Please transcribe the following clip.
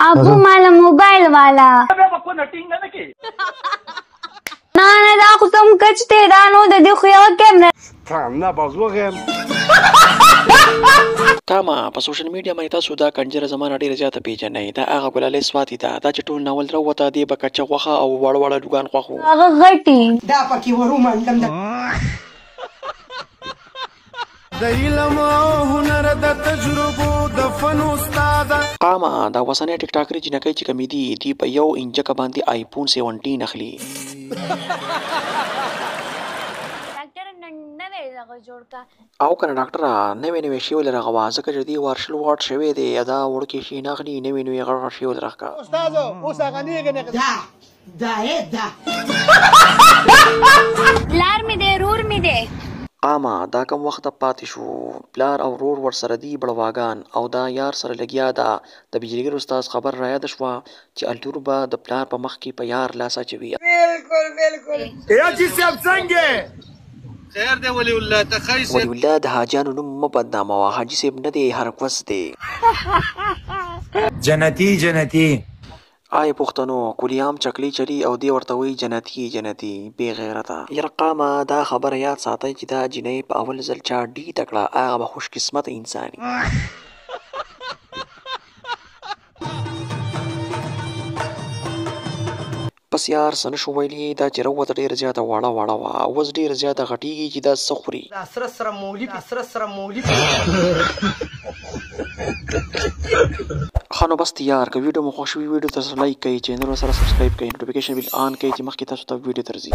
ابو مال موبایل والا نه دا خو سم کچته دا نو د دې خو یو کیمره نه بازوغم کاما په سوشل میډیا باندې تاسو دا کنجره زمانه ډیره زیاته پیژنئ دا هغه ګلالۍ سواتي ده دا چې ټول ناول راوته دی به کچه غوښه او وړ وړ لوګان غوښو هغه غټي دا پکې ورو منډم د علم او هنر د تجربو د فن استاد کاما دا وسنه ټیک ټاکري جنکۍ چې کمیدي دی په یو انچ باندې آیفون 17 اخلي او کنه ډاکټر نوې شی ول راغوا ځکه چې دی وارشل واټ شوی دی دا وړکی شي ناخلي نوې غړ شی ول راکا استاد اوس هغه نه دا لار می دی رور می دی اما دا کم وخت پاتې شو پلار او رور ور سره دی بړواګان او دا یار سره لګیا دا د بجلیګر استاد خبر را یاد شو چې الټور به د پلار په مخ کې په یار لاسا چوي بالکل یا چې سب څنګه خیر دی ولی الله تخیس ولی الله د حاجانو نوم مبدنامه وا حاجی صاحب نه دی هر کوس دی جنتی آی پښتنو کولیام چکلی چلی او دی ورته وی جنتی بی غیرته یرقامه دا خبره یاد ساتي چې دا جنې په اول ځل چا ډی تکړه هغه خوش قسمت انساني پس یار سن شو ویلی دا چې روته ډیر زیاته واړه وا اوس ډیر زیاته غټیږي چې دا سخوري دا سره مولی خانو بس تیار که ویډیو مو خوښ وي ویډیو ته لایک کړئ چینل سره سبسکرایب کړئ نوټیفیکیشن بیل آن کړئ چې مخکې تاسو ته ویډیو ترځي